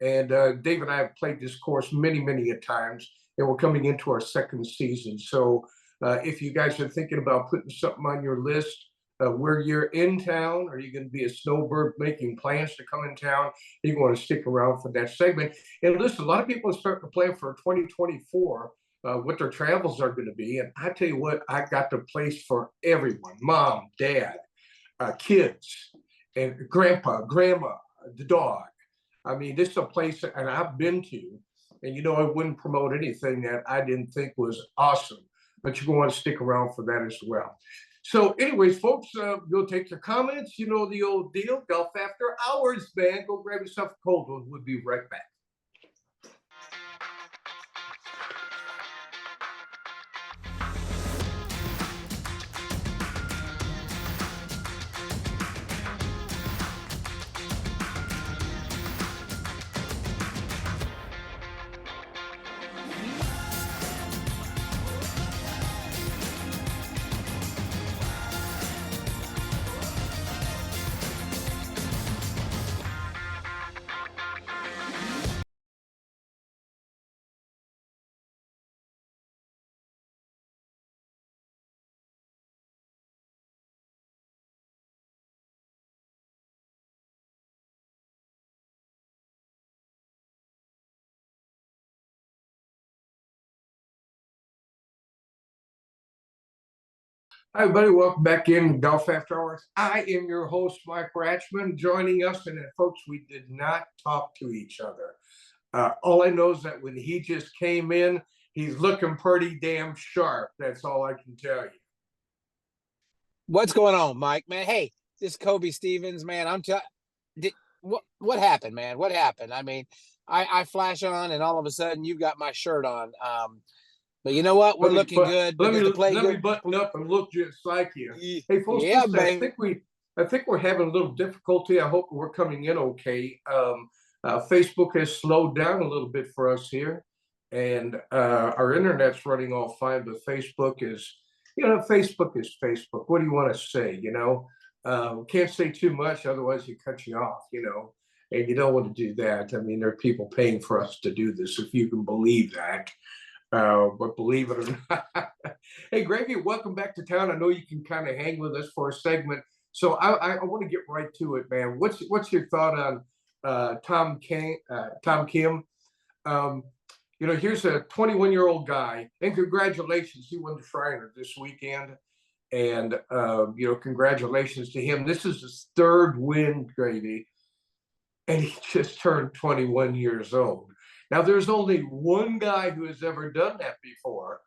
And Dave and I have played this course many, many a times, and we're coming into our second season. So if you guys are thinking about putting something on your list, where you're in town, are you going to be a snowbird making plans to come in town? You want to stick around for that segment. And listen, a lot of people are starting to plan for 2024, what their travels are going to be. And I tell you what, I got the place for everyone: mom, dad, kids, and grandpa, grandma, the dog. I mean, this is a place and I've been to, and I wouldn't promote anything that I didn't think was awesome, but you're going to stick around for that as well. So, anyways, folks, you'll take your comments. You know the old deal. Golf After Hours, man. Go grab yourself a cold one. We'll be right back. Hi, everybody. Welcome back in Golf After Hours. I am your host, Mike Ratchman. Joining us, and folks, we did not talk to each other. All I know is that when he just came in, he's looking pretty damn sharp. That's all I can tell you. What's going on, Mike? Man, hey, this is Kobe Stevens, man. What happened, man? What happened? I mean, I flash on, and all of a sudden, you've got my shirt on. But you know what? We're looking good. Let me button up and look just like you. Hey, folks, yeah, listen, I think we're having a little difficulty. I hope we're coming in okay. Facebook has slowed down a little bit for us here, and our internet's running all fine. But Facebook is Facebook. What do you want to say? Can't say too much, otherwise you cut you off. And you don't want to do that. I mean, there are people paying for us to do this, if you can believe that. But believe it or not, hey, Gravy, welcome back to town. I know you can kind of hang with us for a segment, so I want to get right to it, man. What's your thought on Tom Kim? Here's a 21-year-old guy, and congratulations, he won the Shriner this weekend, and congratulations to him. This is his third win, Gravy, and he just turned 21 years old. Now, there's only one guy who has ever done that before,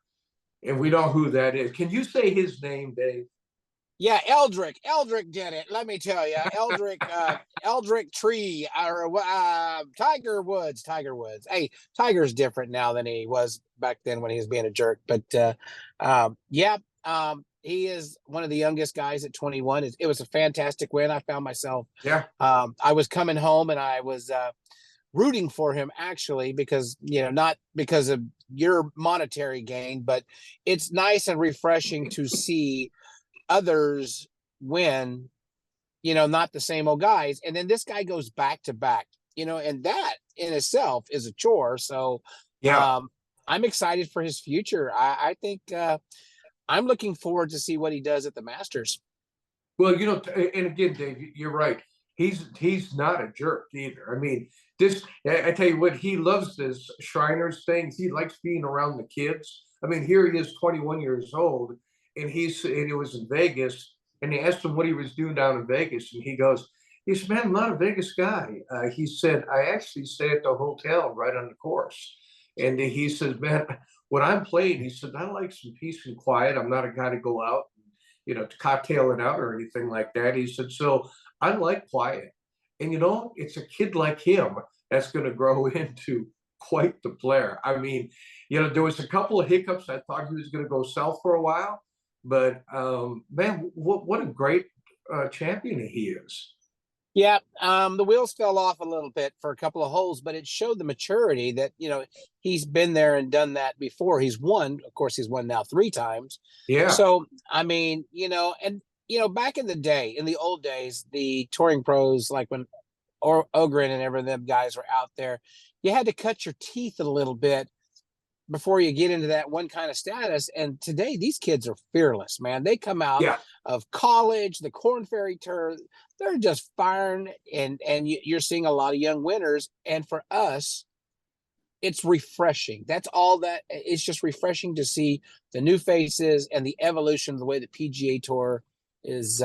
and we know who that is. Can you say his name, Dave? Yeah, Eldrick. Eldrick did it. Let me tell you, Eldrick Tree, or Tiger Woods. Hey, Tiger's different now than he was back then when he was being a jerk. But he is one of the youngest guys at 21. It was a fantastic win. I found myself. Yeah. I was coming home and I was rooting for him, actually, because not because of your monetary gain, but it's nice and refreshing to see others win, not the same old guys. And then this guy goes back to back, and that in itself is a chore. So yeah, I'm excited for his future. I think I'm looking forward to see what he does at the Masters. Well, and again, Dave, you're right. He's not a jerk either. I mean, I tell you what, he loves this Shriners thing. He likes being around the kids. I mean, here he is, 21 years old, and it was in Vegas, and they asked him what he was doing down in Vegas, and he said, man, I'm not a Vegas guy. He said, I actually stay at the hotel right on the course. And he says, man, when I'm playing, he said, I like some peace and quiet. I'm not a guy to go out, to cocktail it out or anything like that. He said, so I like quiet. And, it's a kid like him that's going to grow into quite the player. I mean, there was a couple of hiccups. I thought he was going to go south for a while. But, man, what a great champion he is. Yeah, the wheels fell off a little bit for a couple of holes, but it showed the maturity that, he's been there and done that before. He's won. Of course, he's won now 3 times. Yeah. So, I mean, back in the day, in the old days, the touring pros, like when or Ogren and every them guys were out there. You had to cut your teeth a little bit before you get into that one kind of status. And today, these kids are fearless, man. They come out Yeah. of college, the Corn Ferry Tour, they're just firing, and you're seeing a lot of young winners. And for us, it's refreshing. That's all that. It's just refreshing to see the new faces and the evolution of the way the PGA Tour is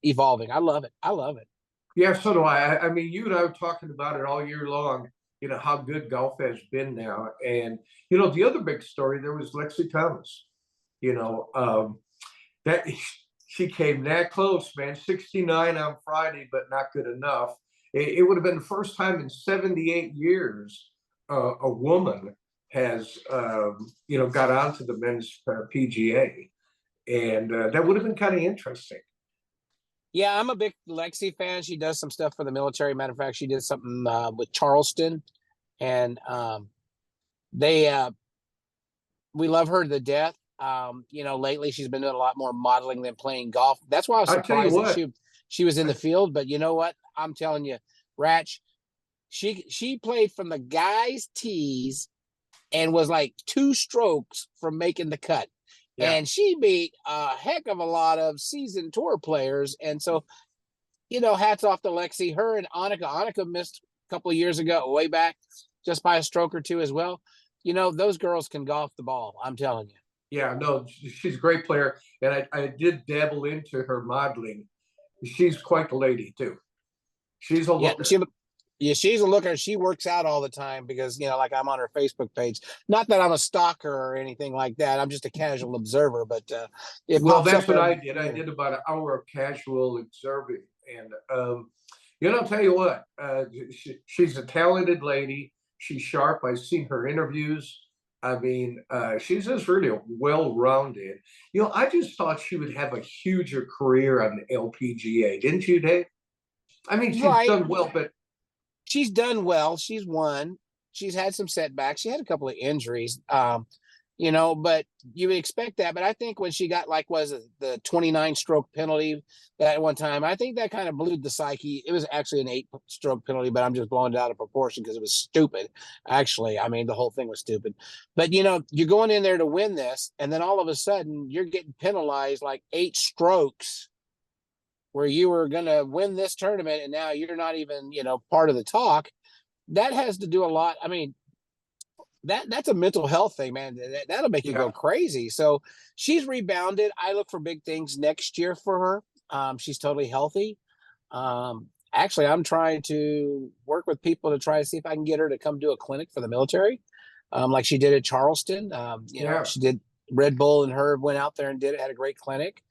evolving. I love it. I love it. Yeah, so do I. I mean, you and I were talking about it all year long, how good golf has been now. And, the other big story there was Lexi Thomas. You know, that she came that close, man. 69 on Friday, but not good enough. It would have been the first time in 78 years a woman has, got onto the men's PGA. And that would have been kind of interesting. Yeah, I'm a big Lexi fan. She does some stuff for the military. Matter of fact, she did something with Charleston, and they we love her to death. Lately she's been doing a lot more modeling than playing golf. That's why I was I tell you surprised that what, she was in the field. But you know what? I'm telling you, Ratch, she played from the guys' tees and was like 2 strokes from making the cut. yeah. And she beat a heck of a lot of seasoned tour players. And so, hats off to Lexi. Her and Annika. Annika missed a couple of years ago, way back, just by a stroke or two as well. Those girls can golf the ball. I'm telling you. Yeah, no, she's a great player. And I did dabble into her modeling. She's quite the lady, too. She's a looker. She's a looker. She works out all the time because, like I'm on her Facebook page. Not that I'm a stalker or anything like that. I'm just a casual observer. But That's what I did. I did about an hour of casual observing. And, I'll tell you what, she's a talented lady. She's sharp. I've seen her interviews. I mean, she's just really well-rounded. I just thought she would have a huger career on the LPGA, didn't you, Dave? I mean, she's done well, but she's done well. She's won. She's had some setbacks. She had a couple of injuries, but you would expect that. But I think when she got the 29 stroke penalty that one time, I think that kind of blew the psyche. It was actually an 8 stroke penalty, but I'm just blowing it out of proportion because it was stupid. Actually, I mean, the whole thing was stupid. But, you're going in there to win this, and then all of a sudden you're getting penalized like 8 strokes where you were going to win this tournament, and now you're not even, part of the talk. That has to do a lot. I mean, that's a mental health thing, man. That'll make you go crazy. So she's rebounded. I look for big things next year for her. She's totally healthy. Actually, I'm trying to work with people to try to see if I can get her to come do a clinic for the military, like she did at Charleston. She did. Red Bull and her went out there and did it. Had a great clinic.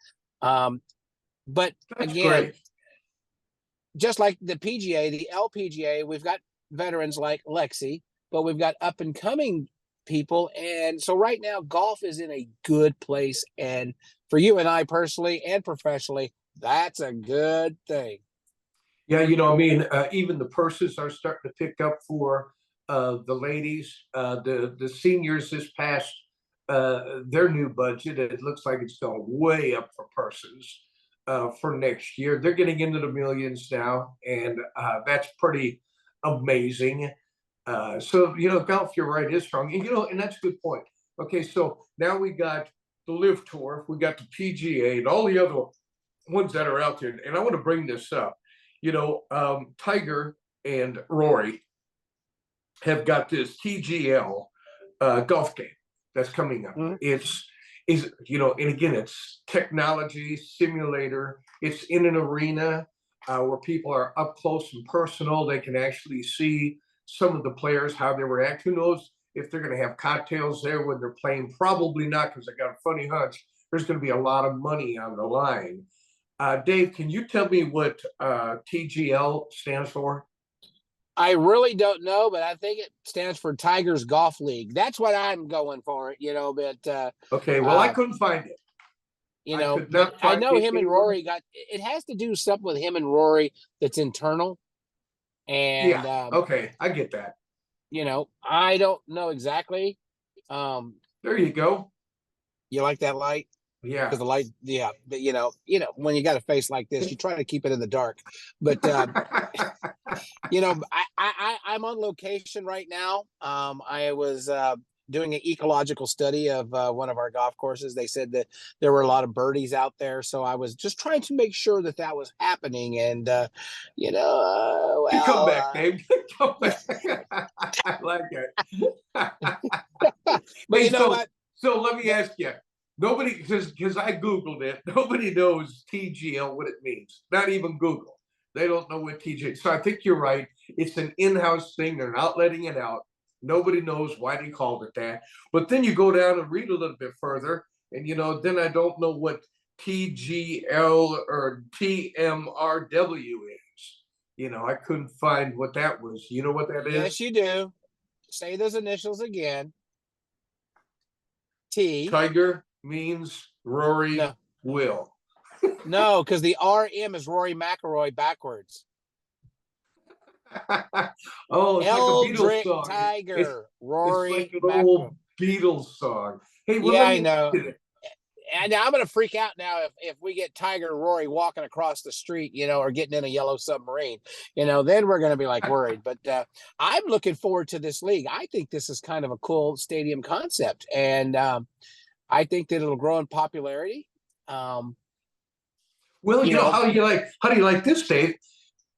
But that's again, great. Just like the PGA, the LPGA, we've got veterans like Lexi, but we've got up and coming people. And so right now, golf is in a good place. And for you and I personally and professionally, that's a good thing. Yeah, even the purses are starting to pick up for the ladies. The seniors this past their new budget, it looks like it's going way up for purses for next year. They're getting into the millions now, and that's pretty amazing. Golf, you're right, is strong. And that's a good point. Okay, so now we got the LIV Tour, we got the PGA, and all the other ones that are out there. And I want to bring this up. Tiger and Rory have got this TGL golf game that's coming up. And again, it's technology simulator. It's in an arena where people are up close and personal. They can actually see some of the players, how they react. Who knows if they're going to have cocktails there when they're playing? Probably not, because I got a funny hunch there's going to be a lot of money on the line. Dave, can you tell me what TGL stands for? I really don't know, but I think it stands for Tigers Golf League. That's what I'm going for, but okay, well, I couldn't find it. I know him and Rory it has to do something with him and Rory that's internal. And okay, I get that. I don't know exactly. There you go. You like that light? Yeah. because the light, yeah, but when you got a face like this, you try to keep it in the dark. But I'm on location right now. I was doing an ecological study of one of our golf courses. They said that there were a lot of birdies out there, so I was just trying to make sure that that was happening. And You come back, Dave. Come back. I like it. but Hey, you know what? so let me ask you. Nobody, because I Googled it, nobody knows TGL, what it means. Not even Google. They don't know what TGL. So I think you're right. It's an in-house thing. They're not letting it out. Nobody knows why they called it that. But then you go down and read a little bit further, and then I don't know what TGL or TMRW is. I couldn't find what that was. You know what that is? Yes, you do. Say those initials again. T. Tiger means Rory No, Will. no, because the RM is Rory McIlroy backwards. Oh, it's like a Beatles Eldrick song. Tiger, It's Rory like an McIlroy. old Beatles song. Hey, well, Yeah, let I me know. ask you this. And I'm going to freak out now if we get Tiger and Rory walking across the street, or getting in a yellow submarine, then we're going to be like worried. But I'm looking forward to this league. I think this is kind of a cool stadium concept. And I think that it'll grow in popularity. Well, how do you like this, Dave?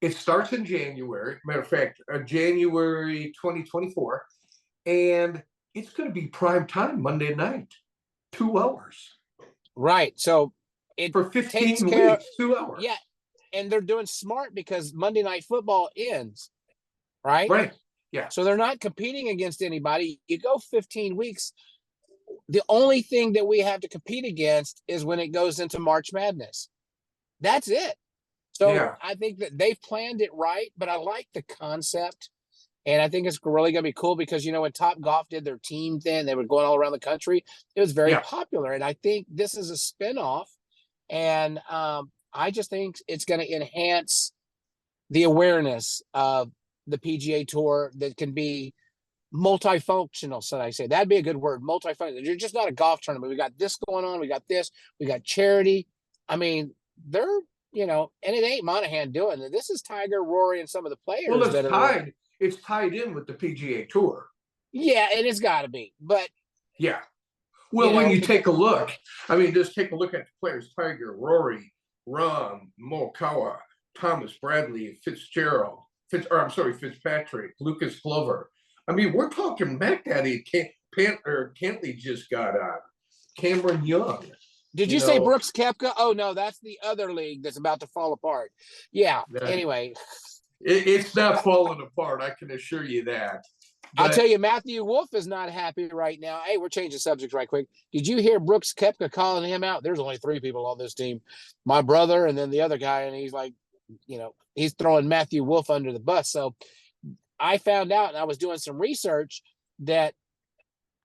It starts in January. Matter of fact, January 2024, and it's going to be prime time Monday night, 2 hours. Right. So it For 15 takes care weeks, 2 hours. Yeah. And they're doing smart because Monday Night Football ends. Right. Right. Yeah. So they're not competing against anybody. You go 15 weeks. The only thing that we have to compete against is when it goes into March Madness. That's it. So Yeah. I think that they've planned it right, but I like the concept. And I think it's really going to be cool because, when Top Golf did their team thing, they were going all around the country. It was very popular. And I think this is a spinoff. And I just think it's going to enhance the awareness of the PGA Tour that can be multifunctional. So I say that'd be a good word, multifunctional. You're just not a golf tournament. We got this going on. We got this. We got charity. I mean, they're, and it ain't Monahan doing it. This is Tiger, Rory, and some of the players. Well, it's tied in with the PGA Tour. Yeah, and it's got to be. But yeah. Well, when you take a look, just take a look at the players: Tiger, Rory, Rahm, Morikawa, Thomas, Bradley, Fitzpatrick, Lucas Glover. We're talking Mac Daddy. Cantley just got on. Cameron Young. Did you say Brooks Koepka? Oh no, that's the other league that's about to fall apart. Yeah. Anyway, it's not falling apart. I can assure you that. But I'll tell you, Matthew Wolff is not happy right now. Hey, we're changing subjects right quick. Did you hear Brooks Koepka calling him out? There's only 3 people on this team, my brother and then the other guy, and he's like, he's throwing Matthew Wolff under the bus. So I found out, and I was doing some research, that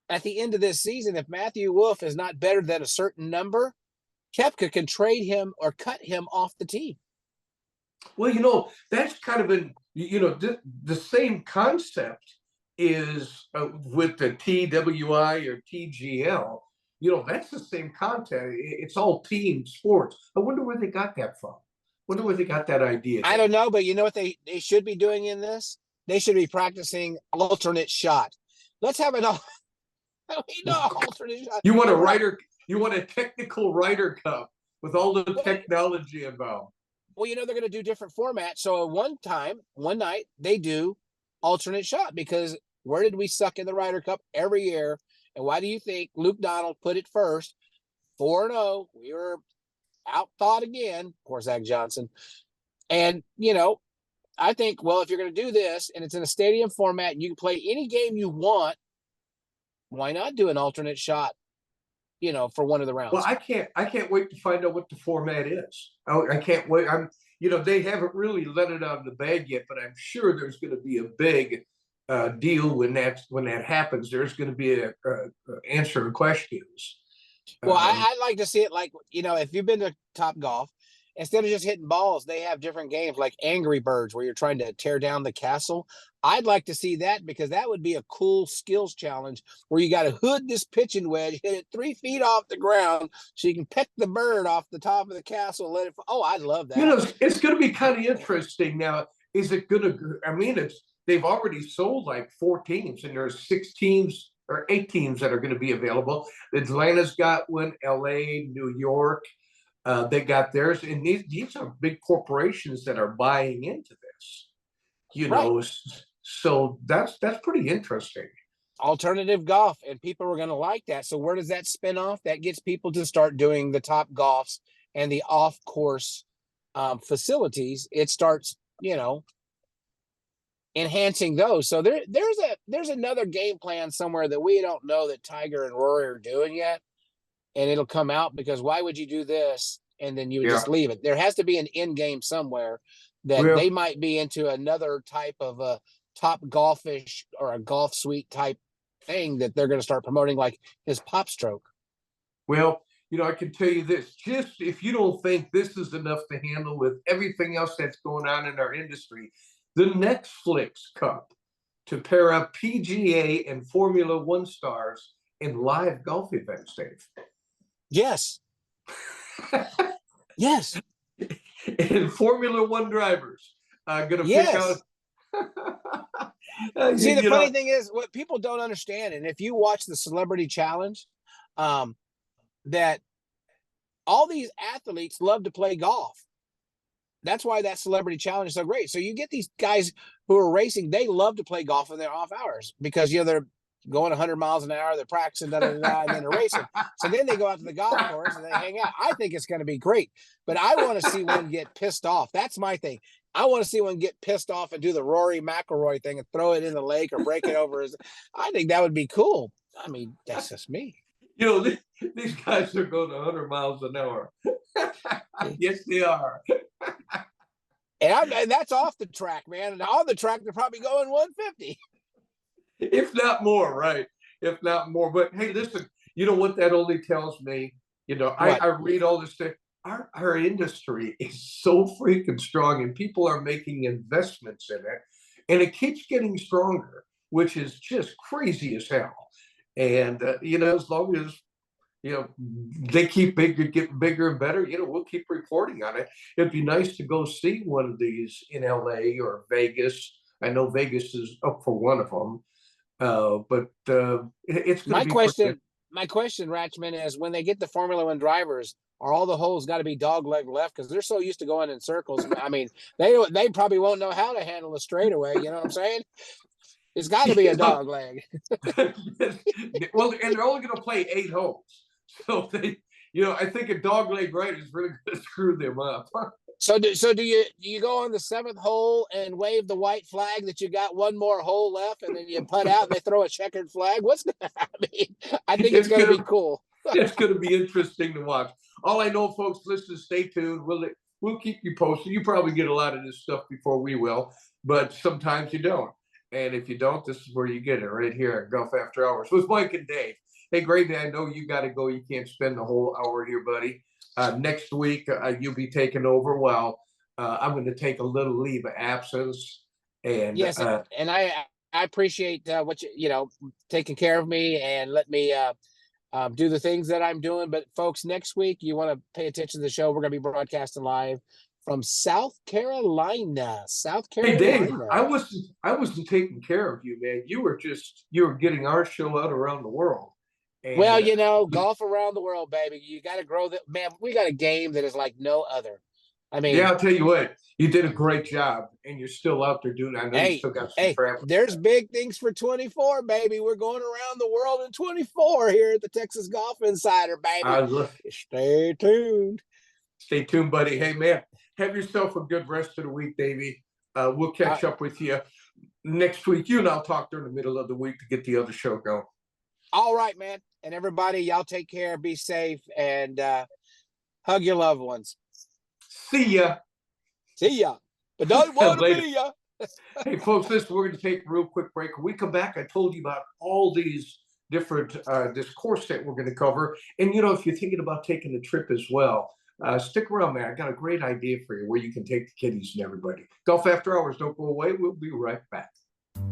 at the end of this season, if Matthew Wolff is not better than a certain number, Koepka can trade him or cut him off the team. Well, that's kind of the same concept is with the TWI or TGL. That's the same concept. It's all team sports. I wonder where they got that from. Wonder where they got that idea. I don't know, but you know what they should be doing in this? They should be practicing alternate shot. Let's have an alternate shot. You want a technical Ryder Cup with all the technology involved. Well, they're going to do different formats. So one night, they do alternate shot because where did we suck in the Ryder Cup every year? And why do you think Luke Donald put it first? 4-0. We were outthought again. Poor Zach Johnson. And, I think, well, if you're going to do this and it's in a stadium format, and you can play any game you want, why not do an alternate shot, for one of the rounds? Well, I can't wait to find out what the format is. I can't wait. They haven't really let it out of the bag yet, but I'm sure there's going to be a big deal when that happens. There's going to be a answer to questions. Well, I'd like to see it like, if you've been to Top Golf instead of just hitting balls, they have different games like Angry Birds where you're trying to tear down the castle. I'd like to see that because that would be a cool skills challenge where you got to hood this pitching wedge, hit it 3 feet off the ground so you can peck the bird off the top of the castle. Let it. Oh, I'd love that. You know, it's going to be kind of interesting. Now, is it going to? I mean, they've already sold like 4 teams, and there's 6 teams or 8 teams that are going to be available. Atlanta's got one, LA, New York. They got theirs, and these are big corporations that are buying into this. You know, Right. so that's pretty interesting. Alternative golf, and people are going to like that. So where does that spin off? That gets people to start doing the top golfs and the off course facilities. It starts, enhancing those. So there's another game plan somewhere that we don't know that Tiger and Rory are doing yet, and it'll come out because why would you do this and then you would just leave it? There has to be an end game somewhere that they might be into another type of a top golfish or a golf suite type thing that they're going to start promoting, like his Pop Stroke. Well, I can tell you this, just if you don't think this is enough to handle with everything else that's going on in our industry, the Netflix Cup to pair up PGA and Formula One stars in live golf events, Dave. Yes. Yes. And Formula One drivers going to pick out. See, the funny thing is, what people don't understand, and if you watch the Celebrity Challenge, that all these athletes love to play golf. That's why that Celebrity Challenge is so great. So you get these guys who are racing, they love to play golf in their off hours because they're going 100 miles an hour, they're practicing, and then they're racing. So then they go out to the golf course and they hang out. I think it's going to be great, but I want to see one get pissed off. That's my thing. I want to see one get pissed off and do the Rory McIlroy thing and throw it in the lake or break it over. I think that would be cool. I mean, that's just me. These guys are going 100 miles an hour. Yes, they are. And that's off the track, man. And on the track, they're probably going 150. If not more, right? If not more. But hey, listen, you know what that only tells me? I read all this stuff. Our industry is so freaking strong, and people are making investments in it, and it keeps getting stronger, which is just crazy as hell. And as long as they keep getting bigger and better, we'll keep reporting on it. It'd be nice to go see one of these in LA or Vegas. I know Vegas is up for one of them, but it's my question. My question, Ratchman, is when they get the Formula One drivers, are all the holes got to be dog leg left because they're so used to going in circles? I mean, they probably won't know how to handle a straightaway. You know what I'm saying? It's got to be a dog leg. Well, and they're only going to play 8 holes, so I think a dog leg right is really going to screw them up. So do you go on the 7th hole and wave the white flag that you got one more hole left, and then you putt out and they throw a checkered flag? I think it's going to be cool. It's going to be interesting to watch. All I know, folks, listen, stay tuned. We'll keep you posted. You probably get a lot of this stuff before we will, but sometimes you don't. And if you don't, this is where you get it, right here at Golf After Hours with Mike and Dave. Hey, Gravy, I know you got to go. You can't spend the whole hour here, buddy. Next week, you'll be taking over while I'm going to take a little leave of absence. And yes, and I appreciate what taking care of me and let me do the things that I'm doing. But folks, next week, you want to pay attention to the show. We're going to be broadcasting live from South Carolina. Hey, Dave, I wasn't taking care of you, man. You were getting our show out around the world. And, well, golf around the world, baby. You got to grow that, man. We got a game that is like no other. I mean, yeah, I'll tell you what, you did a great job, and you're still out there doing. I know you still got some travel. There's big things for 24, baby. We're going around the world in 24 here at the Texas Golf Insider, baby. Stay tuned. Stay tuned, buddy. Hey, man, have yourself a good rest of the week, Davey. We'll catch up with you next week. You and I'll talk during the middle of the week to get the other show going. All right, man. And everybody, y'all take care, be safe, and hug your loved ones. See ya. See ya. But don't want to be ya. Hey, folks, listen, we're going to take a real quick break. When we come back, I told you about all these different, this course that we're going to cover. And, if you're thinking about taking a trip as well, Stick around, man. I got a great idea for you where you can take the kiddies and everybody. Golf After Hours, don't go away. We'll be right back.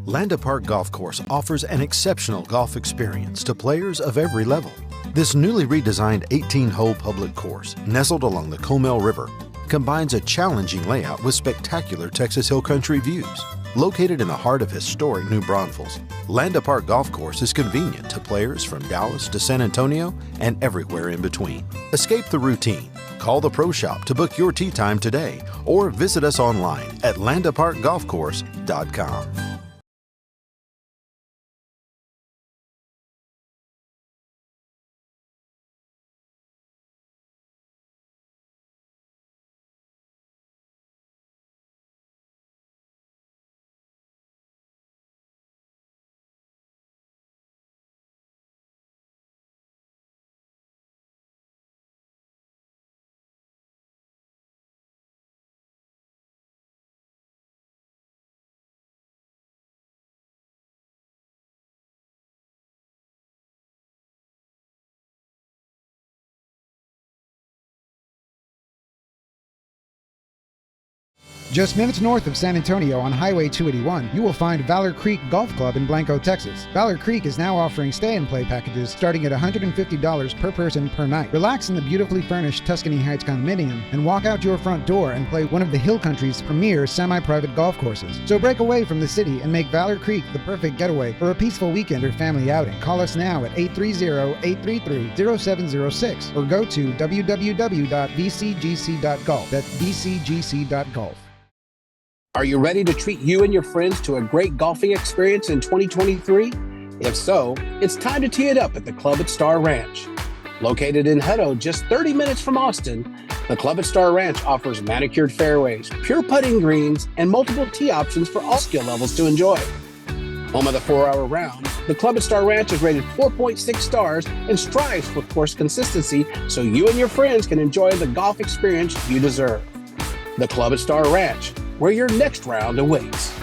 Landa Park Golf Course offers an exceptional golf experience to players of every level. This newly redesigned 18-hole public course, nestled along the Comal River, combines a challenging layout with spectacular Texas Hill Country views. Located in the heart of historic New Braunfels, Landa Park Golf Course is convenient to players from Dallas to San Antonio and everywhere in between. Escape the routine. Call the Pro Shop to book your tee time today or visit us online at landaparkgolfcourse.com. Just minutes north of San Antonio on Highway 281, you will find Valor Creek Golf Club in Blanco, Texas. Valor Creek is now offering stay and play packages starting at $150 per person per night. Relax in the beautifully furnished Tuscany Heights condominium and walk out your front door and play one of the Hill Country's premier semi-private golf courses. So break away from the city and make Valor Creek the perfect getaway for a peaceful weekend or family outing. Call us now at 830-833-0706 or go to www.vcgc.golf. That's vcgc.golf. Are you ready to treat you and your friends to a great golfing experience in 2023? If so, it's time to tee it up at the Club at Star Ranch. Located in Hutto, just 30 minutes from Austin, the Club at Star Ranch offers manicured fairways, pure putting greens, and multiple tee options for all skill levels to enjoy. Home of the 4-hour round, the Club at Star Ranch is rated 4.6 stars and strives for course consistency so you and your friends can enjoy the golf experience you deserve. The Club at Star Ranch, where your next round awaits.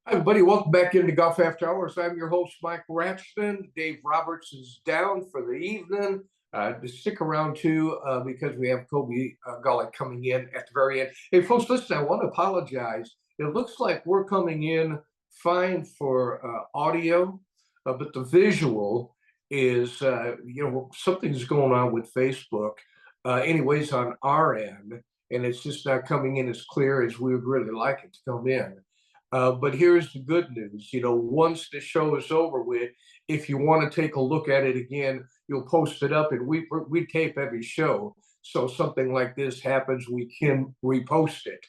Hi, everybody. Welcome back into Golf After Hours. I'm your host, Mike Ratchton. Dave Roberts is down for the evening. To stick around too, because we have Kobe Gullick coming in at the very end. Hey, folks, listen, I want to apologize. It looks like we're coming in fine for audio, but the visual is, something's going on with Facebook. Anyways, on our end, and it's just not coming in as clear as we would really like it to come in. But here's the good news, once the show is over with, if you want to take a look at it again, you'll post it up, and we tape every show. So something like this happens, we can repost it.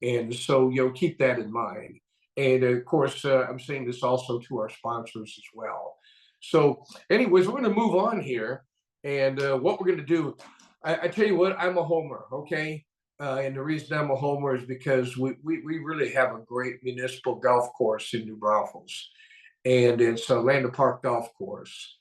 And so, keep that in mind. And of course, I'm saying this also to our sponsors as well. So anyways, we're going to move on here. And what we're going to do, I tell you what, I'm a homer, okay? And the reason I'm a homer is because we really have a great municipal golf course in New Braunfels. And it's Lander Park Golf Course.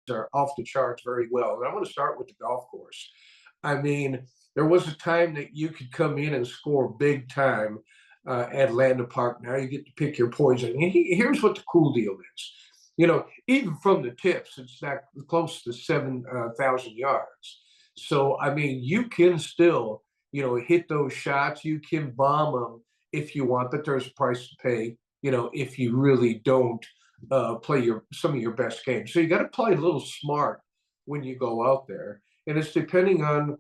Are off the charts very well. And I want to start with the golf course. I mean, there was a time that you could come in and score big time at Lander Park. Now you get to pick your poison. And here's what the cool deal is. Even from the tips, it's not close to 7,000 yards. So, I mean, you can still, hit those shots. You can bomb them if you want, but there's a price to pay, if you really don't play some of your best games. So you got to play a little smart when you go out there. And it's depending on,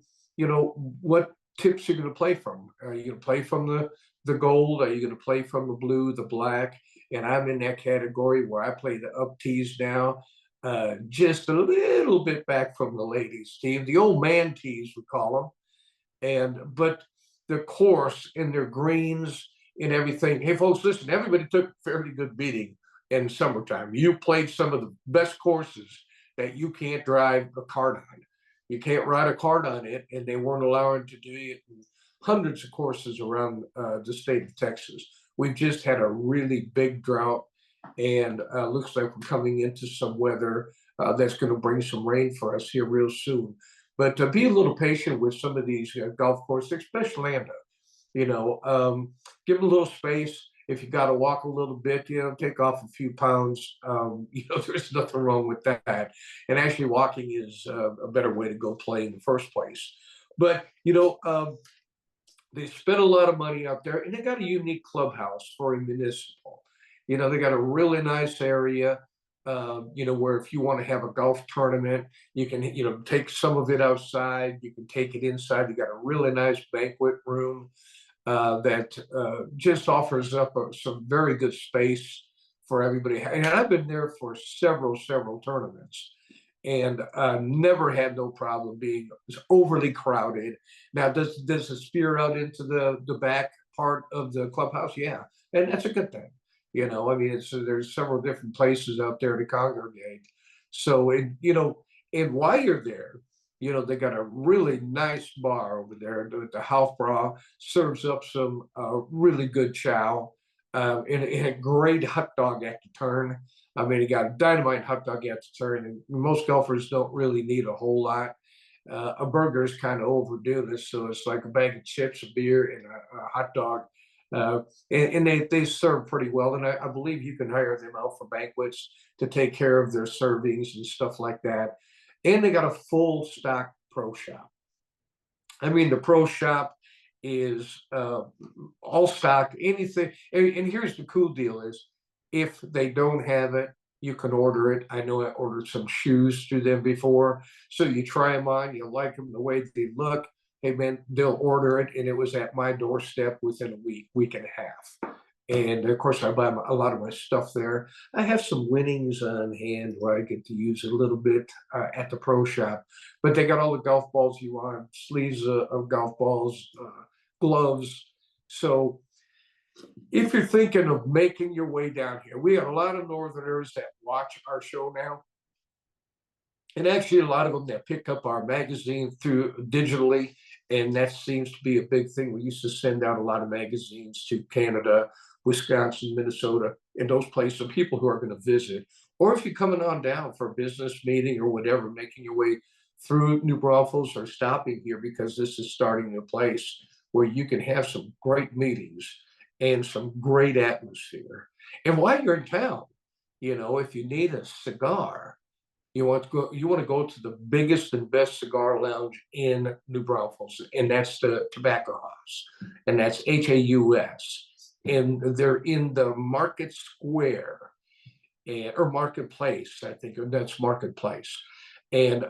what tips you're going to play from. Are you going to play from the gold? Are you going to play from the blue, the black? And I'm in that category where I play the up tees now, just a little bit back from the ladies' team, the old man tees, we call them. But the course and their greens and everything. Hey, folks, listen, everybody took a fairly good beating in summertime. You played some of the best courses that you can't drive a cart on. You can't ride a cart on it, and they weren't allowing to do it in hundreds of courses around the state of Texas. We've just had a really big drought, and looks like we're coming into some weather that's going to bring some rain for us here real soon. But be a little patient with some of these golf courses, especially Lander. Give them a little space. If you got to walk a little bit, take off a few pounds. There's nothing wrong with that. And actually, walking is a better way to go play in the first place. But they spent a lot of money out there, and they got a unique clubhouse for a municipal. They got a really nice area. Where if you want to have a golf tournament, you can, take some of it outside. You can take it inside. You got a really nice banquet room. That just offers up some very good space for everybody. And I've been there for several tournaments, and never had no problem being overly crowded. Now, does it spear out into the back part of the clubhouse? Yeah, and that's a good thing. There's several different places out there to congregate. So, and while you're there, they got a really nice bar over there. The Hofbrau serves up some really good chow and a great hot dog at the turn. I mean, you got a dynamite hot dog at the turn, and most golfers don't really need a whole lot. A burger is kind of overdue this, so it's like a bag of chips, a beer, and a hot dog. And they serve pretty well, and I believe you can hire them out for banquets to take care of their servings and stuff like that. And they got a full stock pro shop. I mean, the pro shop is all stock, anything. And here's the cool deal is, if they don't have it, you can order it. I know I ordered some shoes through them before. So you try them on, you like them the way they look. Hey man, they'll order it. And it was at my doorstep within a week and a half. And of course, I buy a lot of my stuff there. I have some winnings on hand where I get to use a little bit at the pro shop. But they got all the golf balls you want, sleeves of golf balls, gloves. So if you're thinking of making your way down here, we have a lot of Northerners that watch our show now. And actually, a lot of them that pick up our magazine through digitally. And that seems to be a big thing. We used to send out a lot of magazines to Canada, Wisconsin, Minnesota, and those places, so people who are going to visit. Or if you're coming on down for a business meeting or whatever, making your way through New Braunfels or stopping here, because this is starting a place where you can have some great meetings and some great atmosphere. And while you're in town, if you need a cigar, you want to go to the biggest and best cigar lounge in New Braunfels, and that's the Tobacco House, and that's HAUS. And they're in the Market Square, or Marketplace, I think that's Marketplace. And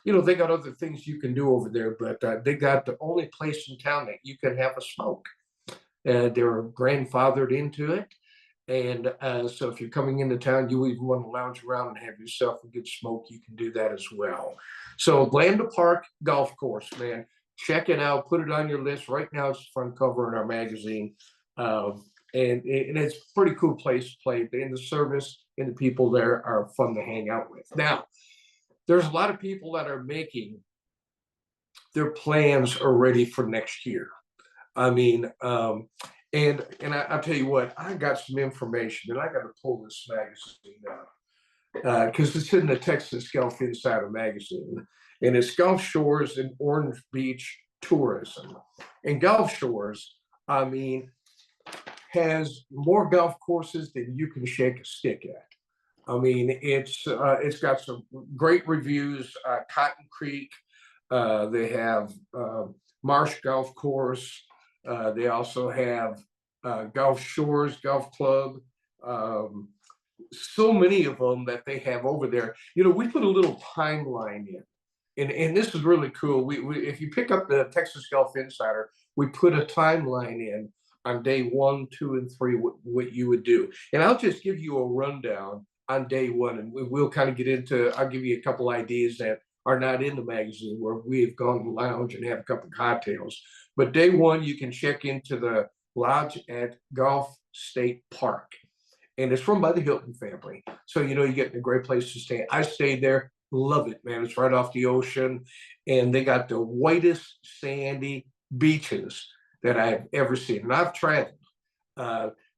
they got other things you can do over there, but they got the only place in town that you can have a smoke. They're grandfathered into it. And so if you're coming into town, you even want to lounge around and have yourself a good smoke, you can do that as well. So Glanda Park Golf Course, man, check it out, put it on your list. Right now it's the front cover in our magazine. And it's a pretty cool place to play. And the service and the people there are fun to hang out with. Now, there's a lot of people that are making their plans already for next year. I mean, and I'll tell you what, I got some information, and I got to pull this magazine out because it's in the Texas Golf Insider magazine, and it's Gulf Shores and Orange Beach Tourism. And Gulf Shores, I mean, has more golf courses than you can shake a stick at. I mean, it's got some great reviews. Cotton Creek, they have Marsh Golf Course. They also have Gulf Shores Golf Club. So many of them that they have over there. We put a little timeline in, and this is really cool. We if you pick up the Texas Golf Insider, we put a timeline in on day 1, 2, and 3 what you would do. And I'll just give you a rundown on day 1, and we'll kind of get into. I'll give you a couple ideas that are not in the magazine where we've gone to lounge and have a couple cocktails. But day 1, you can check into the lodge at Gulf State Park. And it's run by the Hilton family. So, you get a great place to stay. I stayed there, love it, man. It's right off the ocean. And they got the whitest sandy beaches that I've ever seen. And I've traveled.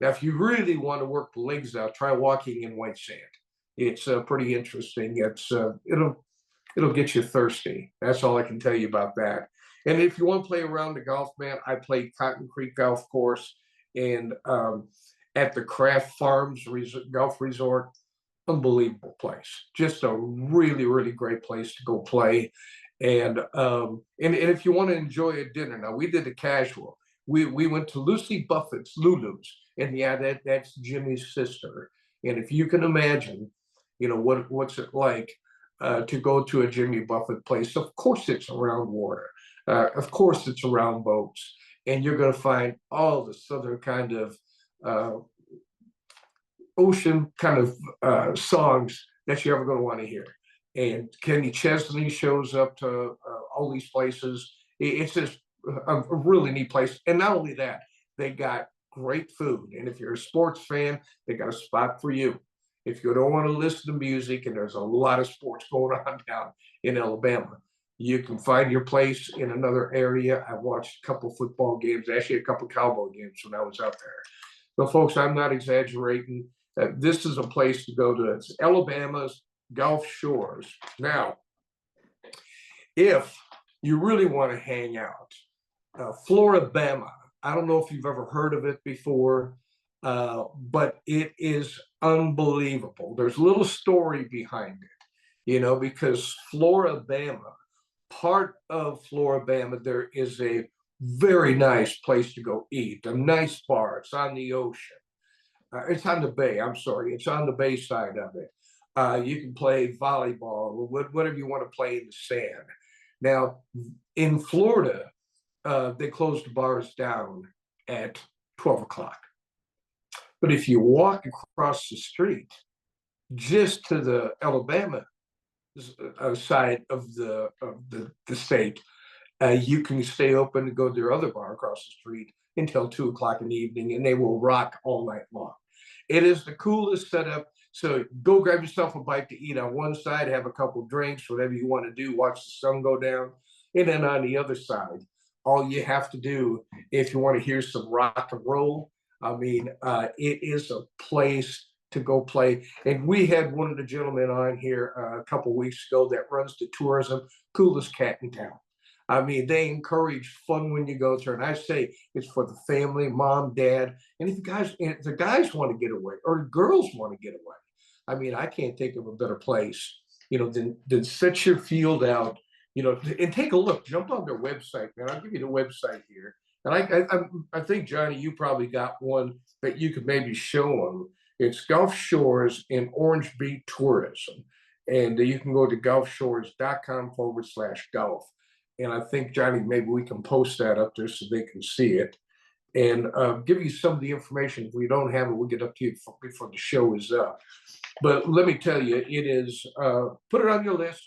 Now, if you really want to work the legs out, try walking in white sand. It's pretty interesting. It'll get you thirsty. That's all I can tell you about that. And if you want to play around the golf, man, I played Cotton Creek Golf Course and at the Craft Farms Golf Resort. Unbelievable place. Just a really, really great place to go play. And if you want to enjoy a dinner, now we did a casual. We went to Lucy Buffett's, Lulu's, and yeah, that's Jimmy's sister. And if you can imagine, what's it like to go to a Jimmy Buffett place? Of course, it's around water. Of course, it's around boats, and you're going to find all the southern kind of ocean kind of songs that you're ever going to want to hear. And Kenny Chesney shows up to all these places. It's just a really neat place. And not only that, they got great food. And if you're a sports fan, they got a spot for you. If you don't want to listen to music, and there's a lot of sports going on down in Alabama, you can find your place in another area. I watched a couple football games, actually a couple Cowboy games when I was out there. So, folks, I'm not exaggerating. This is a place to go to. It's Alabama's Gulf Shores. Now, if you really want to hang out, Floribama, I don't know if you've ever heard of it before, but it is unbelievable. There's a little story behind it, because Floribama, part of Floribama, there is a very nice place to go eat, a nice bar. It's on the ocean. It's on the bay. I'm sorry. It's on the bay side of it. You can play volleyball or whatever you want to play in the sand. Now, in Florida, they close the bars down at 12 o'clock. But if you walk across the street, just to the Alabama side of the state, you can stay open and go to their other bar across the street until 2 o'clock in the evening, and they will rock all night long. It is the coolest setup. So go grab yourself a bite to eat on one side, have a couple drinks, whatever you want to do, watch the sun go down. And then on the other side, all you have to do, if you want to hear some rock and roll, it is a place to go play. And we had one of the gentlemen on here a couple weeks ago that runs the tourism, coolest cat in town. They encourage fun when you go there. And I say it's for the family, mom, dad. And if the guys want to get away or girls want to get away, I can't think of a better place, than set your field out, and take a look, jump on their website, man. I'll give you the website here. And I think, Johnny, you probably got one that you could maybe show them. It's Gulf Shores and Orange Beach Tourism. And you can go to gulfshores.com/golf. And I think, Johnny, maybe we can post that up there so they can see it and give you some of the information. If we don't have it, we'll get up to you before the show is up. But let me tell you, it is, put it on your list.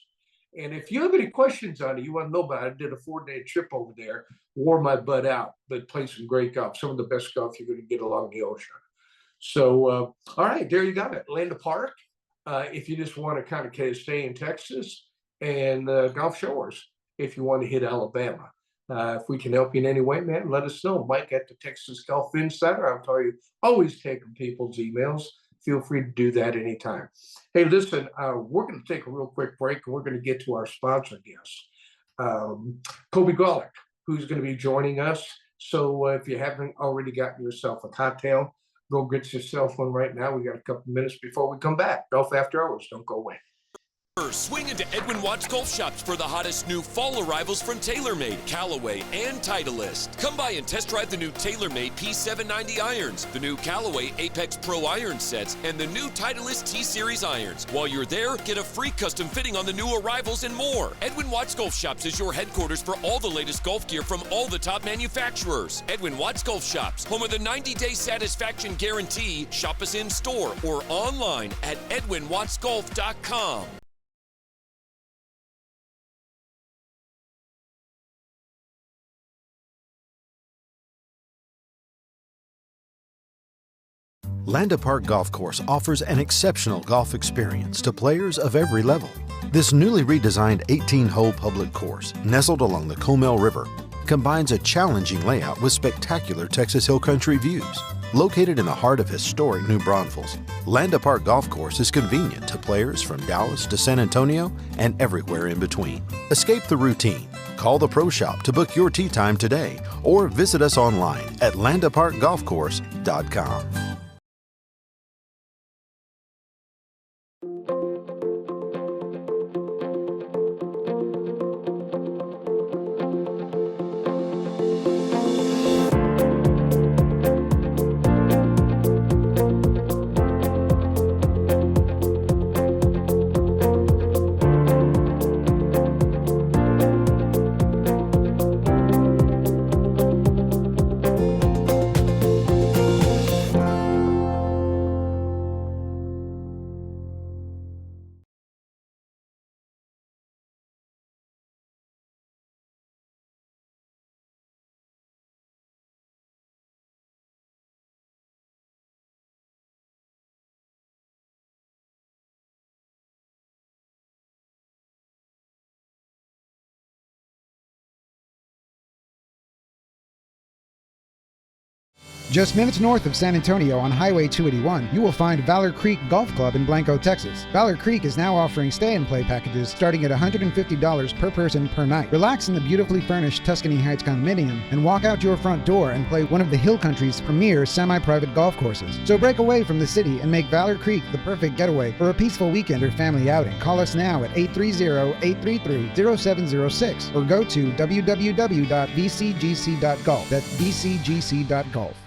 And if you have any questions on it, you want to know about it, I did a 4-day trip over there, wore my butt out, but played some great golf, some of the best golf you're going to get along the ocean. So, all right, there you got it. Landa Park, if you just want to kind of stay in Texas, and Gulf Shores, if you want to hit Alabama. If we can help you in any way, man, let us know. Mike at the Texas Golf Insider. I'll tell you, always taking people's emails. Feel free to do that anytime. Hey, listen, we're going to take a real quick break, and we're going to get to our sponsor guest, Kobe Golick, who's going to be joining us. So if you haven't already gotten yourself a cocktail, go get yourself one right now. We got a couple minutes before we come back. Golf After Hours. Don't go away. Swing into Edwin Watts Golf Shops for the hottest new fall arrivals from TaylorMade, Callaway, and Titleist. Come by and test drive the new TaylorMade P790 irons, the new Callaway Apex Pro iron sets, and the new Titleist T-Series irons. While you're there, get a free custom fitting on the new arrivals and more. Edwin Watts Golf Shops is your headquarters for all the latest golf gear from all the top manufacturers. Edwin Watts Golf Shops, home of the 90-day satisfaction guarantee. Shop us in store or online at edwinwattsgolf.com. Landa Park Golf Course offers an exceptional golf experience to players of every level. This newly redesigned 18-hole public course, nestled along the Comal River, combines a challenging layout with spectacular Texas Hill Country views. Located in the heart of historic New Braunfels, Landa Park Golf Course is convenient to players from Dallas to San Antonio and everywhere in between. Escape the routine. Call the Pro Shop to book your tee time today or visit us online at landaparkgolfcourse.com. Just minutes north of San Antonio on Highway 281, you will find Valor Creek Golf Club in Blanco, Texas. Valor Creek is now offering stay-and-play packages starting at $150 per person per night. Relax in the beautifully furnished Tuscany Heights condominium and walk out your front door and play one of the Hill Country's premier semi-private golf courses. So break away from the city and make Valor Creek the perfect getaway for a peaceful weekend or family outing. Call us now at 830-833-0706 or go to www.vcgc.golf. That's vcgc.golf.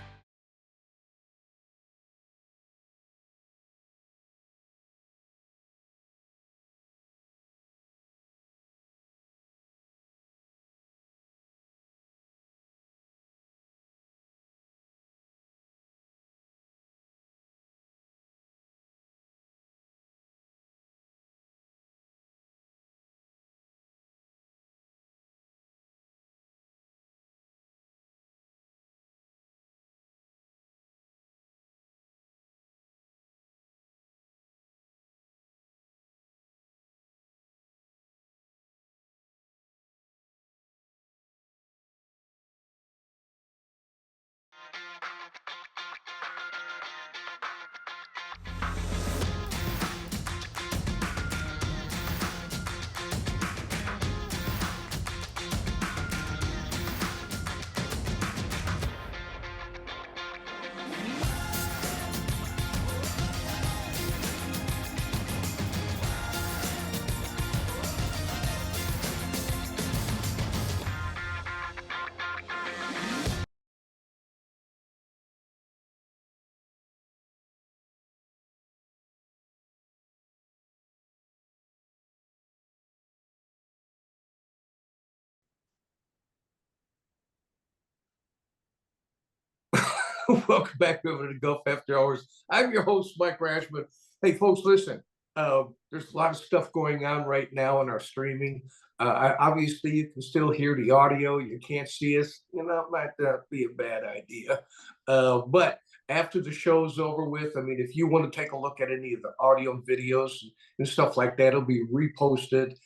Welcome back over to Gulf After Hours. I'm your host, Mike Rashman. Hey, folks, listen. There's a lot of stuff going on right now in our streaming. Obviously, you can still hear the audio. You can't see us. It might be a bad idea. But after the show's over with, I mean, if you want to take a look at any of the audio and videos and stuff like that, it'll be reposted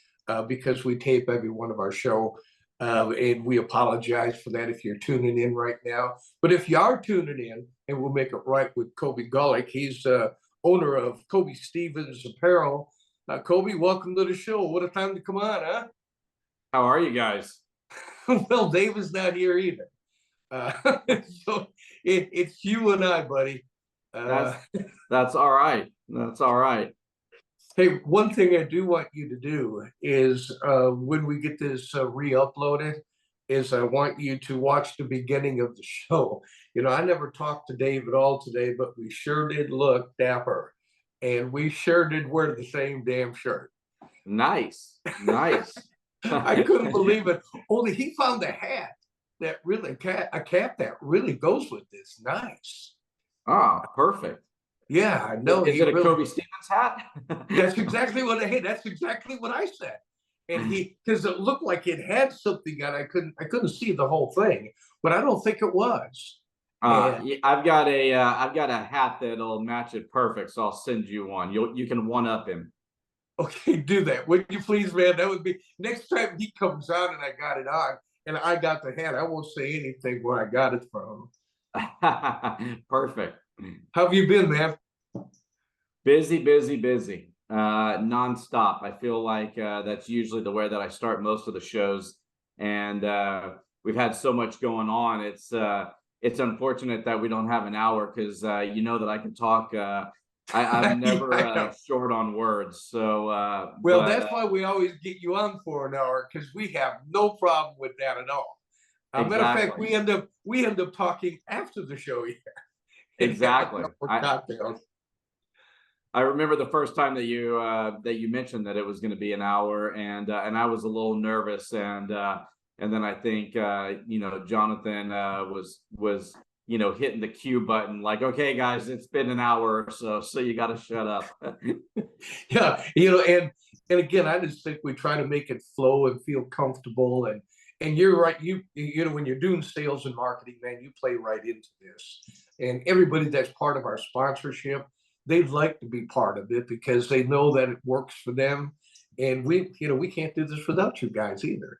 because we tape every one of our show. And we apologize for that if you're tuning in right now. But if you are tuning in, and we'll make it right with Kobe Gulick, he's owner of Kobe Stevens Apparel. Kobe, welcome to the show. What a time to come on, huh? How are you guys? Well, Dave is not here either. So it's you and I, buddy. That's all right. That's all right. Hey, one thing I do want you to do is when we get this re-uploaded, is I want you to watch the beginning of the show. I never talked to Dave at all today, but we sure did look dapper. And we sure did wear the same damn shirt. Nice. I couldn't believe it. Only he found a hat that really, a cap that really goes with this. Nice. Ah, perfect. Yeah, I know. Is it a Kobe Stevens hat? That's exactly what I said. And because it looked like it had something on. I couldn't see the whole thing, but I don't think it was. I've got a hat that'll match it perfect, so I'll send you one. You can one up him. Okay, do that. Would you please, man? That would be next time he comes on and I got it on and I got the hat. I won't say anything where I got it from. Perfect. How have you been, man? Busy. Nonstop. I feel like that's usually the way that I start most of the shows. And we've had so much going on. It's unfortunate that we don't have an hour because that I can talk. I'm never short on words. So that's why we always get you on for an hour, because we have no problem with that at all. Exactly. Matter of fact, we end up talking after the show here. Exactly. I remember the first time that you mentioned that it was going to be an hour, and I was a little nervous, and then I think Jonathan was hitting the cue button, like, okay, guys, it's been an hour or so you got to shut up. Yeah, and again, I just think we try to make it flow and feel comfortable, and you're right. You when you're doing sales and marketing, man, you play right into this. And everybody that's part of our sponsorship, they'd like to be part of it because they know that it works for them. And we can't do this without you guys either.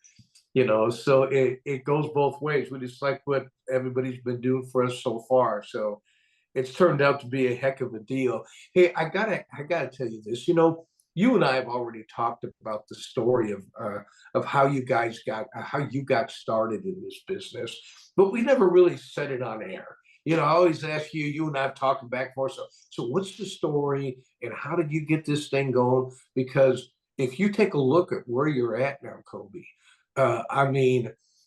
So it goes both ways. We just like what everybody's been doing for us so far. So it's turned out to be a heck of a deal. Hey, I gotta tell you this. You and I have already talked about the story of how you guys got started in this business, but we never really said it on air. I always ask you and I've talked back and forth. So what's the story and how did you get this thing going? Because if you take a look at where you're at now, Kobe,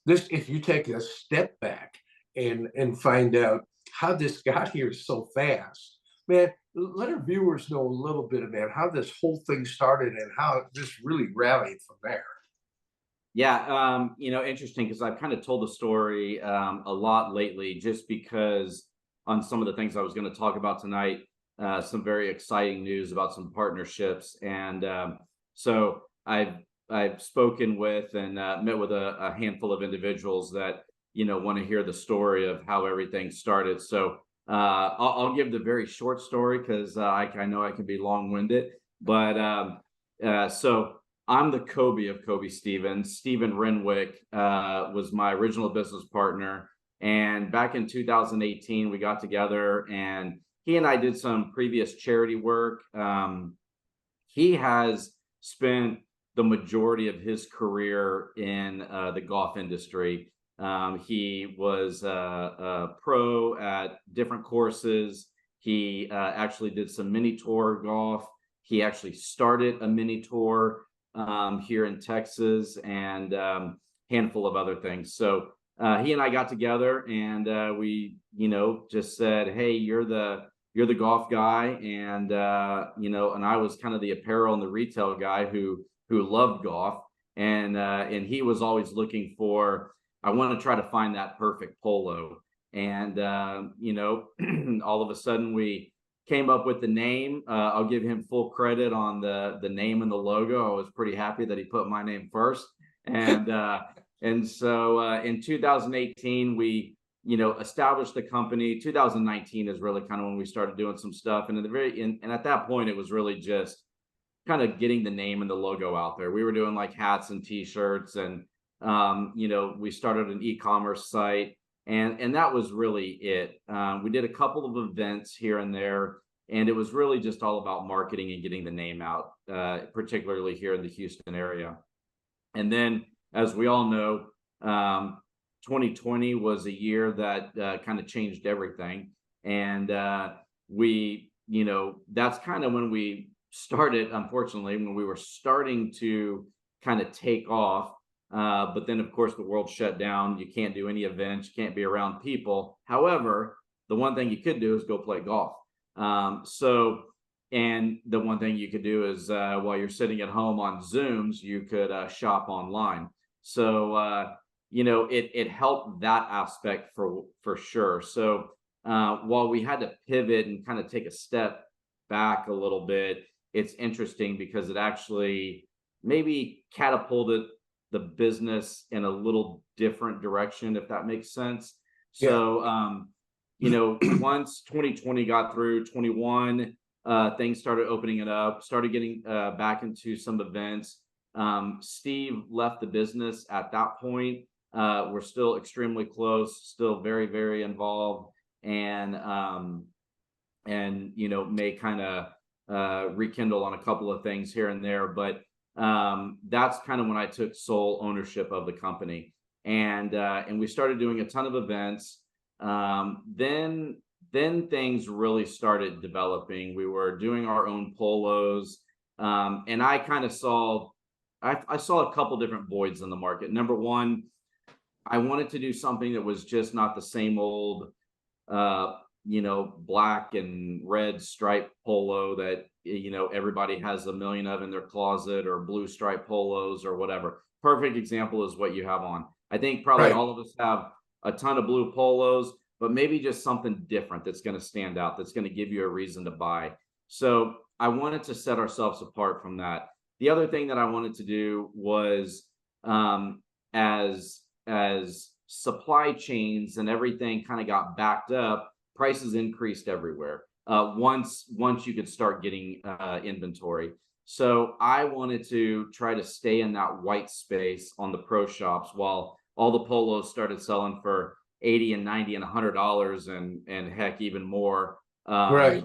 if you take a step back and find out how this got here so fast, man, let our viewers know a little bit about how this whole thing started and how this really rallied from there. Yeah, interesting, because I've kind of told the story a lot lately, just because on some of the things I was going to talk about tonight, some very exciting news about some partnerships. And so I've spoken with and met with a handful of individuals that, want to hear the story of how everything started. So I'll give the very short story because I know I can be long-winded, but so I'm the Kobe of Kobe Stevens. Stephen Renwick was my original business partner. And back in 2018, we got together and he and I did some previous charity work. He has spent the majority of his career in the golf industry. He was a pro at different courses. He actually did some mini tour golf. He actually started a mini tour here in Texas, and handful of other things. So he and I got together and we, just said, hey, you're the golf guy. And, and I was kind of the apparel and the retail guy who loved golf. And he was always looking for, I want to try to find that perfect polo. And, all of a sudden we came up with the name. I'll give him full credit on the name and the logo. I was pretty happy that he put my name first. And so in 2018, we, established the company. 2019 is really kind of when we started doing some stuff. And and at that point, it was really just kind of getting the name and the logo out there. We were doing like hats and t-shirts, and we started an e-commerce site, and that was really it. We did a couple of events here and there, and it was really just all about marketing and getting the name out, particularly here in the Houston area. And then, as we all know, 2020 was a year that kind of changed everything. And that's kind of when we started, unfortunately, when we were starting to kind of take off. But then, of course, the world shut down. You can't do any events, you can't be around people. However, the one thing you could do is go play golf. And the one thing you could do is while you're sitting at home on Zooms, you could shop online. So, it helped that aspect for sure. So while we had to pivot and kind of take a step back a little bit, it's interesting because it actually maybe catapulted the business in a little different direction, if that makes sense. So, once 2020 got through, 21, things started opening it up, started getting back into some events. Steve left the business at that point. We're still extremely close, still very, very involved, and may kind of rekindle on a couple of things here and there. But that's kind of when I took sole ownership of the company, and we started doing a ton of events. Then things really started developing. We were doing our own polos, and I kind of saw a couple different voids in the market. Number one, I wanted to do something that was just not the same old, black and red striped polo that, everybody has a million of in their closet, or blue striped polos or whatever. Perfect example is what you have on. I think probably all of us have a ton of blue polos, but maybe just something different that's going to stand out, that's going to give you a reason to buy. So I wanted to set ourselves apart from that. The other thing that I wanted to do was, as supply chains and everything kind of got backed up, prices increased everywhere. Once you could start getting inventory. So I wanted to try to stay in that white space on the pro shops while all the polos started selling for $80 and $90 and $100 and heck, even more. Right.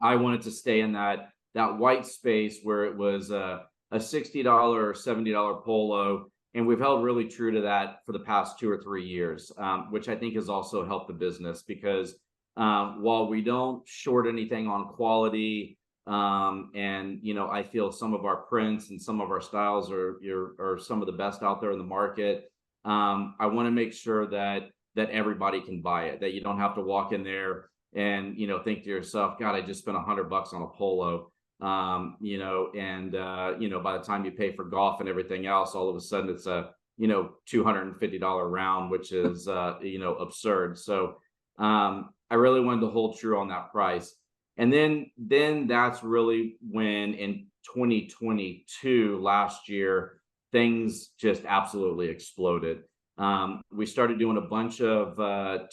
I wanted to stay in that white space where it was a $60 or $70 polo. And we've held really true to that for the past 2 or 3 years, which I think has also helped the business because while we don't short anything on quality, and I feel some of our prints and some of our styles are some of the best out there in the market. I want to make sure that everybody can buy it, that you don't have to walk in there and think to yourself, God, I just spent $100 on a polo. By the time you pay for golf and everything else, all of a sudden it's a $250 round, which is absurd. So I really wanted to hold true on that price. And then that's really when in 2022, last year, things just absolutely exploded. We started doing a bunch of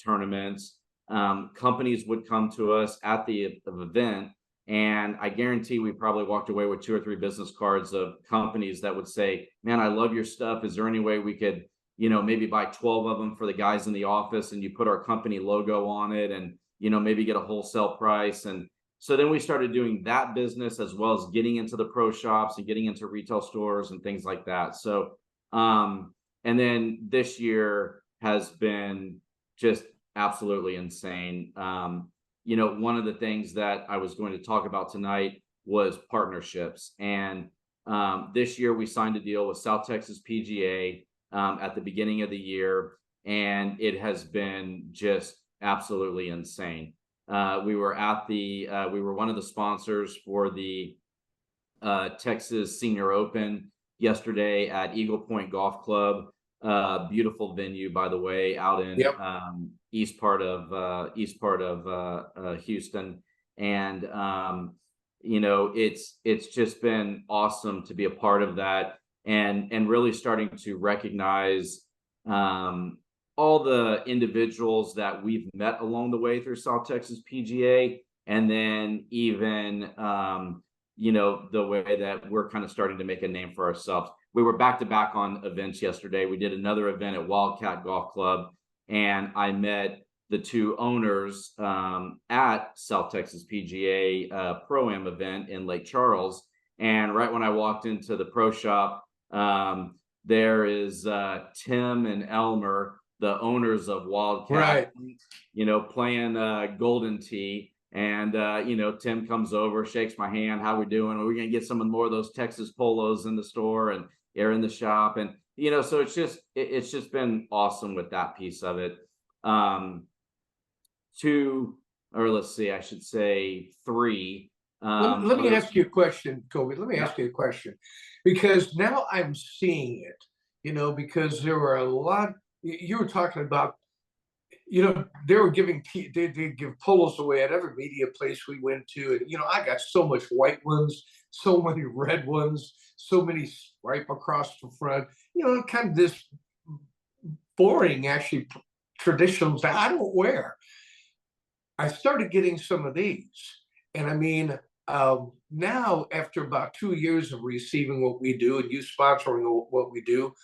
tournaments. Companies would come to us at the event, and I guarantee we probably walked away with 2 or 3 business cards of companies that would say, man, I love your stuff. Is there any way we could, maybe buy 12 of them for the guys in the office, and you put our company logo on it, and, maybe get a wholesale price. And so then we started doing that business, as well as getting into the pro shops and getting into retail stores and things like that. So, and then this year has been just absolutely insane. One of the things that I was going to talk about tonight was partnerships. And this year we signed a deal with South Texas PGA at the beginning of the year, and it has been just absolutely insane. We were one of the sponsors for the Texas Senior Open yesterday at Eagle Point Golf Club. Beautiful venue, by the way, out in Yep. east part of Houston. And it's just been awesome to be a part of that, and really starting to recognize all the individuals that we've met along the way through South Texas PGA, and then even the way that we're kind of starting to make a name for ourselves. We were back to back on events yesterday. We did another event at Wildcat Golf Club, and I met the two owners at South Texas PGA Pro-Am event in Lake Charles. And right when I walked into the pro shop, there is Tim and Elmer, the owners of Wildcat, Right. playing Golden Tee. And Tim comes over, shakes my hand. How we doing? Are we gonna get some more of those Texas polos in the store and in the shop? And so it's just been awesome with that piece of it. I should say three. Let me ask you a question, Kobe. Let me ask you a question, because now I'm seeing it, because there were a lot, you were talking about, they were giving, they give polos away at every media place we went to. And, I got so much white ones, so many red ones, so many stripe across the front, kind of this boring, actually, traditions that I don't wear. I started getting some of these. And I mean, now after about 2 years of receiving what we do and you sponsoring what we do,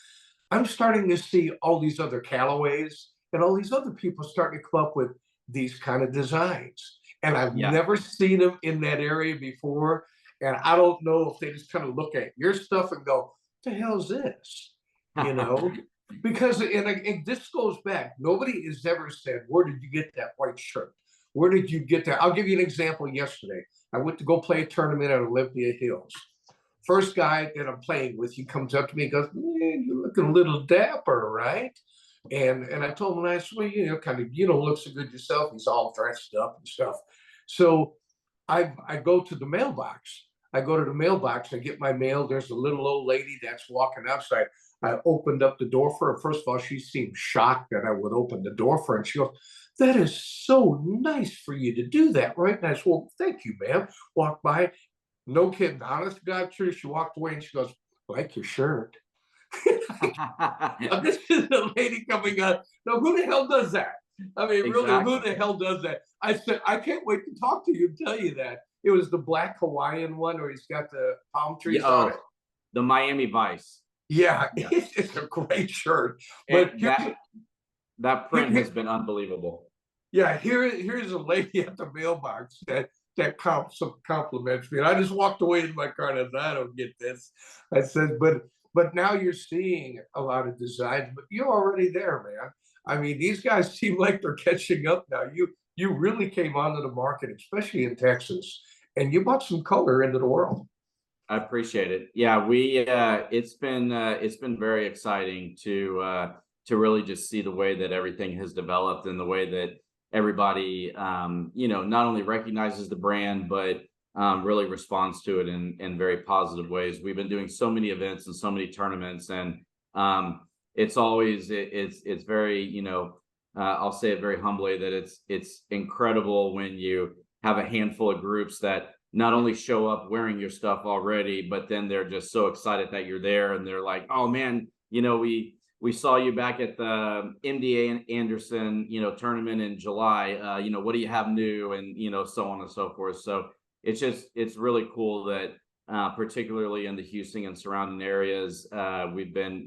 I'm starting to see all these other Callaways and all these other people starting to come up with these kind of designs. And I've never seen them in that area before. And I don't know if they just kind of look at your stuff and go, "What the hell is this?" Because and this goes back. Nobody has ever said, "Where did you get that white shirt? Where did you get that?" I'll give you an example. Yesterday, I went to go play a tournament at Olympia Hills. First guy that I'm playing with, he comes up to me and goes, "Man, you're looking a little dapper, right?" And I told him, and I said, "Well, kind of, you don't look so good yourself." He's all dressed up and stuff. So I go to the mailbox. I go to the mailbox. I get my mail. There's a little old lady that's walking outside. I opened up the door for her. First of all, she seemed shocked that I would open the door for her. And she goes, "That is so nice for you to do that, right?" And I said, "Well, thank you, ma'am." Walked by. No kidding. Honest to God, true. She walked away and she goes, "Like your shirt." This is a lady coming up. Now, who the hell does that? I mean, really, who the hell does that? I said, "I can't wait to talk to you and tell you that." It was the black Hawaiian one where he's got the palm trees on it. The Miami Vice. Yeah, it's a great shirt. But that print has been unbelievable. Yeah, here's a lady at the mailbox that compliments me. And I just walked away in my car and I said, "I don't get this." I said, but now you're seeing a lot of designs, but you're already there, man. I mean, these guys seem like they're catching up now. You really came onto the market, especially in Texas, and you brought some color into the world. I appreciate it. Yeah, it's been very exciting to really just see the way that everything has developed and the way that everybody not only recognizes the brand but really responds to it in very positive ways. We've been doing so many events and so many tournaments, and it's always it's very I'll say it very humbly that it's incredible when you have a handful of groups that not only show up wearing your stuff already, but then they're just so excited that you're there, and they're like, "Oh man, we saw you back at the MDA Anderson, tournament in July. What do you have new?" And so on and so forth. So it's really cool that particularly in the Houston and surrounding areas, we've been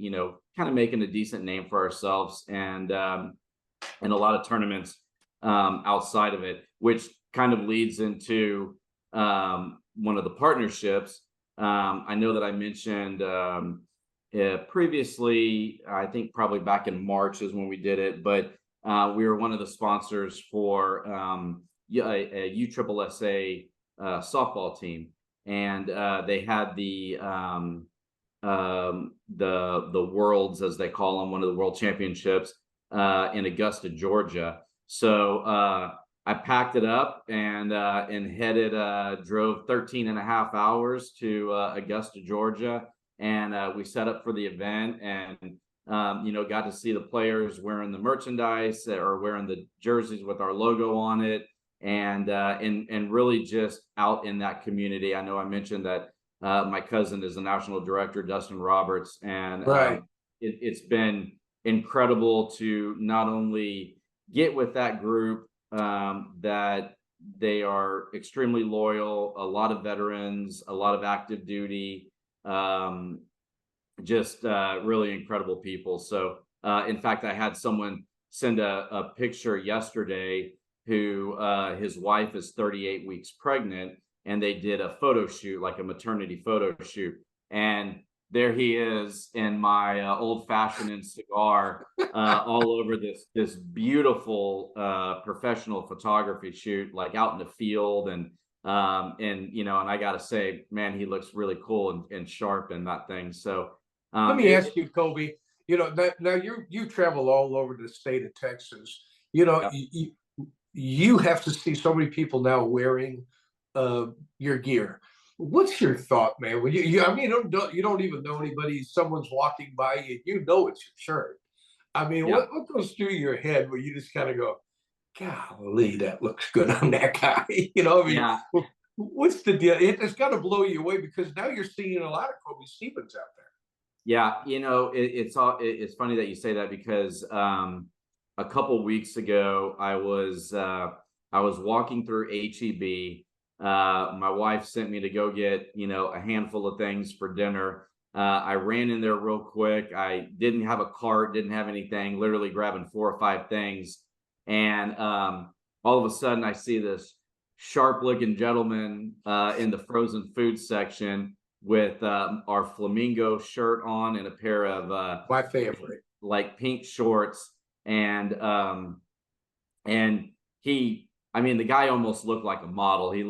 kind of making a decent name for ourselves, and a lot of tournaments outside of it, which kind of leads into one of the partnerships. I know that I mentioned previously, I think probably back in March is when we did it, but we were one of the sponsors for a USSSA softball team, and they had the Worlds, as they call them, one of the World Championships in Augusta, Georgia. So I packed it up and headed, drove 13 and a half hours to Augusta, Georgia. And we set up for the event, and got to see the players wearing the merchandise or wearing the jerseys with our logo on it, and really just out in that community. I know I mentioned that my cousin is the national director, Dustin Roberts, and Right. It's been incredible to not only get with that group, that they are extremely loyal, a lot of veterans, a lot of active duty, just really incredible people. So in fact, I had someone send a picture yesterday who his wife is 38 weeks pregnant, and they did a photo shoot, like a maternity photo shoot, and there he is in my old fashioned and cigar, all over this beautiful professional photography shoot, like out in the field, and and I gotta say, man, he looks really cool and sharp in that thing. So Let me ask you, Kobe, now you travel all over the state of Texas. Yep. You have to see so many people now wearing your gear. What's your thought, man? When I mean, you don't even know anybody. Someone's walking by you, it's your shirt. I mean, Yeah. what goes through your head where you just kind of go, "Golly, that looks good on that guy." I mean, Yeah. what's the deal? It's got to blow you away because now you're seeing a lot of Kobe Stevens out there. Yeah, it's funny that you say that, because a couple weeks ago I was walking through HEB. My wife sent me to go get a handful of things for dinner. I ran in there real quick. I didn't have a cart, didn't have anything, literally grabbing 4 or 5 things, and all of a sudden I see this sharp looking gentleman in the frozen food section with our flamingo shirt on and a pair of My favorite. like pink shorts, and the guy almost looked like a model. He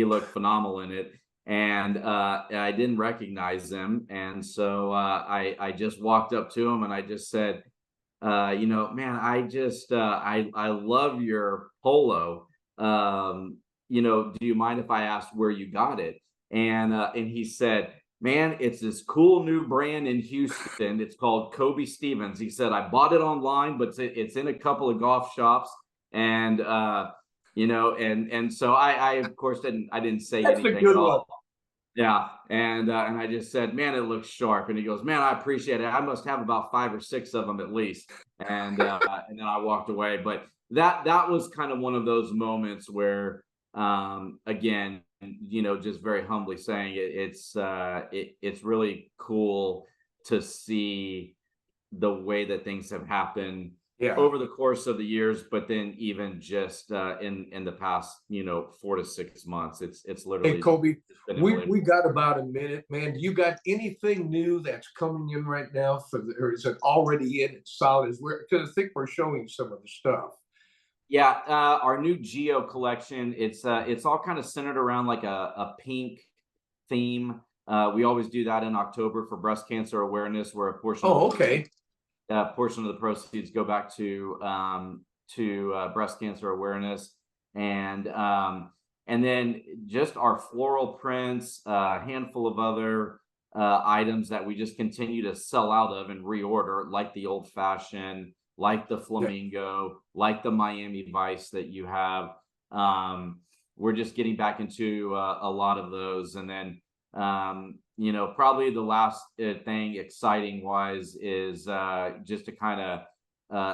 looked phenomenal in it, and I didn't recognize him, and so I just walked up to him and I just said, man, I love your polo. Do you mind if I asked where you got it? And he said, man, it's this cool new brand in Houston. It's called Kobe Stevens. He said, I bought it online, but it's in a couple of golf shops. And and so I of course didn't say That's anything a good at all. one. Yeah. And I just said, man, it looks sharp. And he goes, man, I appreciate it. I must have about 5 or 6 of them at least. And and then I walked away. But that was kind of one of those moments where, again, just very humbly saying it's really cool to see the way that things have happened over the course of the years, but then even just in the past 4 to 6 months, it's literally. Hey, Kobe, we got about a minute, man. Do you got anything new that's coming in right now or is it already in? It's solid. Because I think we're showing some of the stuff. Yeah, our new Geo collection, it's all kind of centered around like a pink theme. We always do that in October for breast cancer awareness, where a portion portion of the proceeds go back to breast cancer awareness, and then just our floral prints, a handful of other items that we just continue to sell out of and reorder, like the old fashioned, like the flamingo, like the Miami Vice that you have. We're just getting back into a lot of those. And then, probably the last thing exciting wise is just to kind of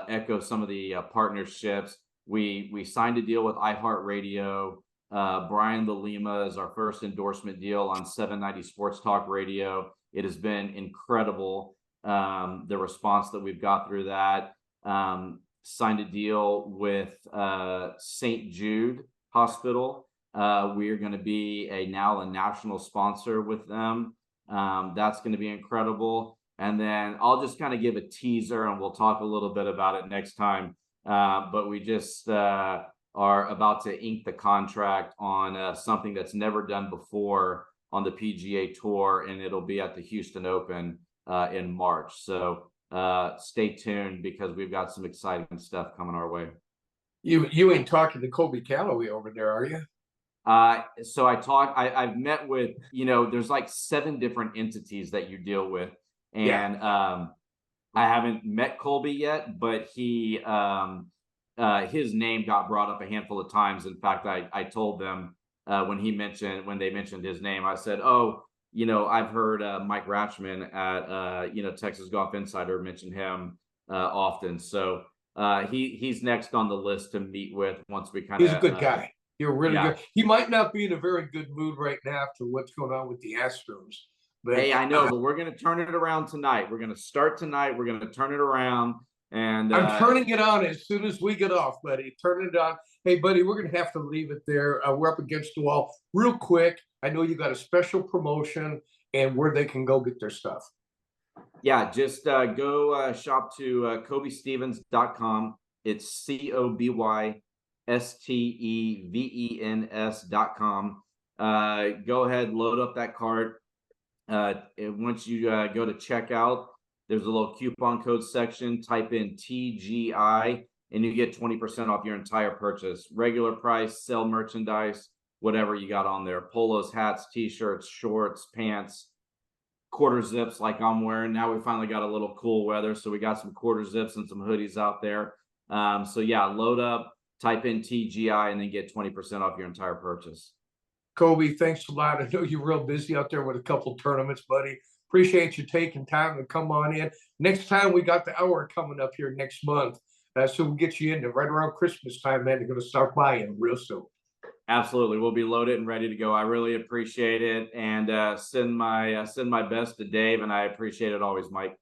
echo some of the partnerships. We signed a deal with iHeartRadio. Brian Lima is our first endorsement deal on 790 Sports Talk Radio. It has been incredible, the response that we've got through that. Signed a deal with St. Jude Hospital. We are going to be now a national sponsor with them. That's going to be incredible. And then I'll just kind of give a teaser, and we'll talk a little bit about it next time. But we just are about to ink the contract on something that's never done before on the PGA Tour, and it'll be at the Houston Open in March. So stay tuned, because we've got some exciting stuff coming our way. You ain't talking to Kobe Callaway over there, are you? So I've met with, there's like 7 different entities that you deal with. And I haven't met Colby yet, but he his name got brought up a handful of times. In fact, I told them when they mentioned his name, I said, "Oh, I've heard Mike Ratchman at Texas Golf Insider mention him often." So he's next on the list to meet with once we kind of. He's a good guy. You're really yeah. good. He might not be in a very good mood right now after what's going on with the Astros. But Hey, I know, but we're going to turn it around tonight. We're going to start tonight. We're going to turn it around. And I'm turning it on as soon as we get off, buddy. Turn it on. Hey, buddy, we're going to have to leave it there. We're up against the wall. Real quick, I know you got a special promotion and where they can go get their stuff. Yeah, just go shop to CobyStevens.com. It's CobyStevens.com. Go ahead, load up that cart. And once you go to checkout, there's a little coupon code section. Type in TGI and you get 20% off your entire purchase. Regular price, sell merchandise, whatever you got on there. Polos, hats, t-shirts, shorts, pants, quarter zips like I'm wearing. Now we finally got a little cool weather, so we got some quarter zips and some hoodies out there. So yeah, load up, type in TGI, and then get 20% off your entire purchase. Coby, thanks a lot. I know you're real busy out there with a couple tournaments, buddy. Appreciate you taking time to come on in. Next time we got the hour coming up here next month. So we'll get you in there right around Christmas time, man. They're going to start buying real soon. Absolutely. We'll be loaded and ready to go. I really appreciate it. And send my best to Dave. And I appreciate it always, Mike.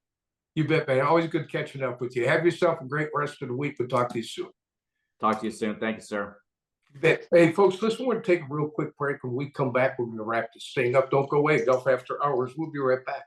You bet, man. Always good catching up with you. Have yourself a great rest of the week. We'll talk to you soon. Talk to you soon. Thank you, sir. You bet. Hey, folks, listen, we're going to take a real quick break. When we come back, we're going to wrap this thing up. Don't go away. Golf After Hours. We'll be right back.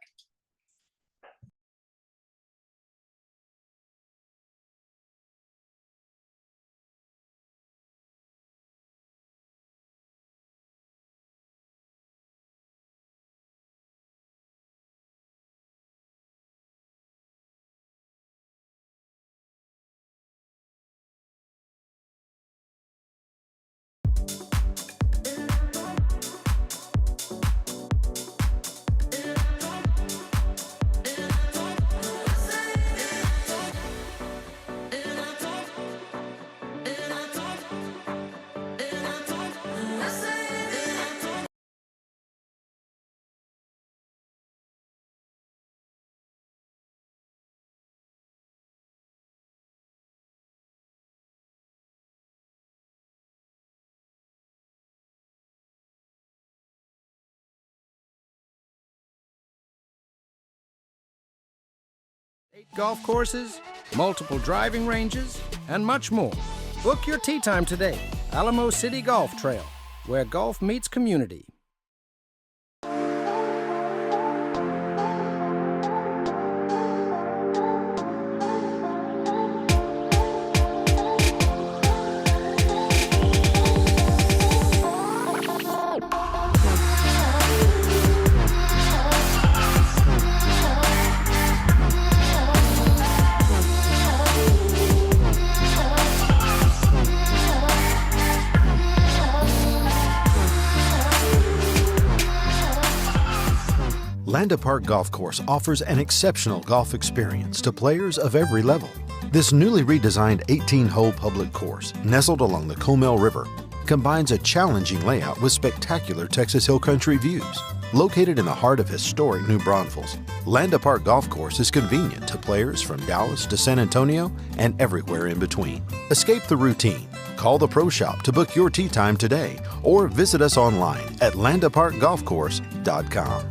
Golf courses, multiple driving ranges, and much more. Book your tee time today. Alamo City Golf Trail, where golf meets community. Landa Park Golf Course offers an exceptional golf experience to players of every level. This newly redesigned 18-hole public course, nestled along the Comal River, combines a challenging layout with spectacular Texas Hill Country views. Located in the heart of historic New Braunfels, Landa Park Golf Course is convenient to players from Dallas to San Antonio and everywhere in between. Escape the routine. Call the Pro Shop to book your tee time today or visit us online at landaparkgolfcourse.com.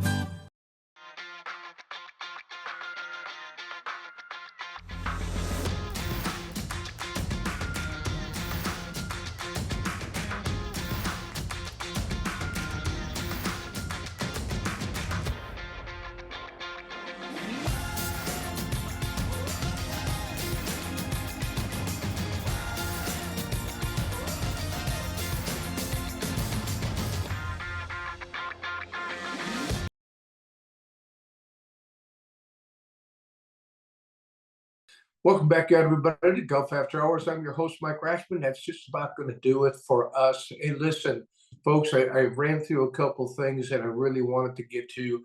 Welcome back, everybody, to Golf After Hours. I'm your host, Mike Ratchman. That's just about going to do it for us. Hey, listen, folks, I ran through a couple things that I really wanted to get to.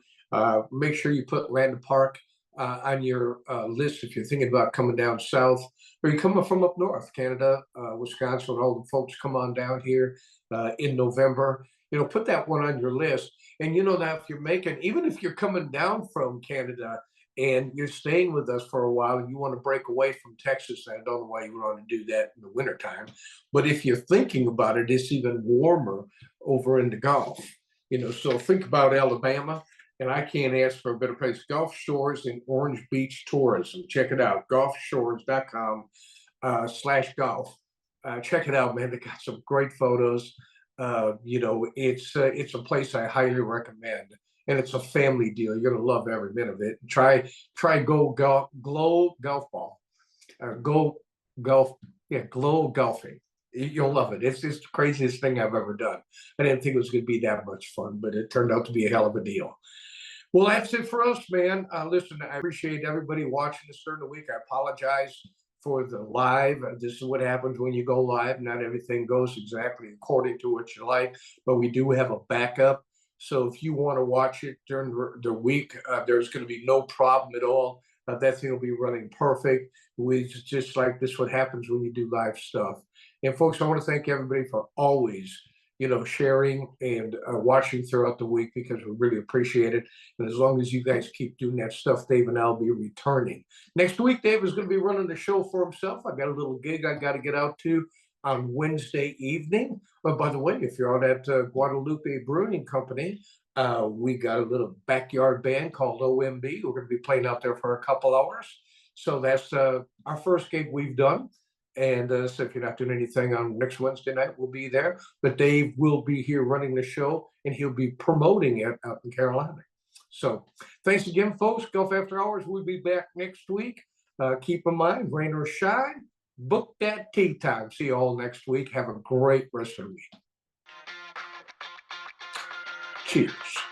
Make sure you put Landa Park on your list if you're thinking about coming down south, or you're coming from up north, Canada, Wisconsin, all the folks come on down here in November. Put that one on your list. And now if you're making, even if you're coming down from Canada and you're staying with us for a while and you want to break away from Texas, I don't know why you would want to do that in the wintertime. But if you're thinking about it, it's even warmer over in the Gulf. So think about Alabama. And I can't ask for a better place. Gulf Shores in Orange Beach Tourism. Check it out. gulfshores.com/golf. Check it out, man. They got some great photos. It's a place I highly recommend, and it's a family deal. You're gonna love every minute of it. Try Glow Golf Ball, or Go Golf. Yeah, Glow Golfing. You'll love it. It's just the craziest thing I've ever done. I didn't think it was going to be that much fun, but it turned out to be a hell of a deal. Well, that's it for us, man. Listen, I appreciate everybody watching us during the week. I apologize for the live. This is what happens when you go live. Not everything goes exactly according to what you like, but we do have a backup. So if you want to watch it during the week, there's going to be no problem at all. That thing will be running perfect. Just like this, what happens when you do live stuff. And folks, I want to thank everybody for always, sharing and watching throughout the week, because we really appreciate it. And as long as you guys keep doing that stuff, Dave and I'll be returning. Next week, Dave is going to be running the show for himself. I got a little gig I got to get out to on Wednesday evening. But by the way, if you're out at Guadalupe Brewing Company, we got a little backyard band called OMB. We're going to be playing out there for a couple hours. So that's our first gig we've done. And so if you're not doing anything on next Wednesday night, we'll be there. But Dave will be here running the show, and he'll be promoting it out in Carolina. So thanks again, folks. Golf After Hours. We'll be back next week. Keep in mind, rain or shine, book that tee time. See you all next week. Have a great rest of the week. Cheers.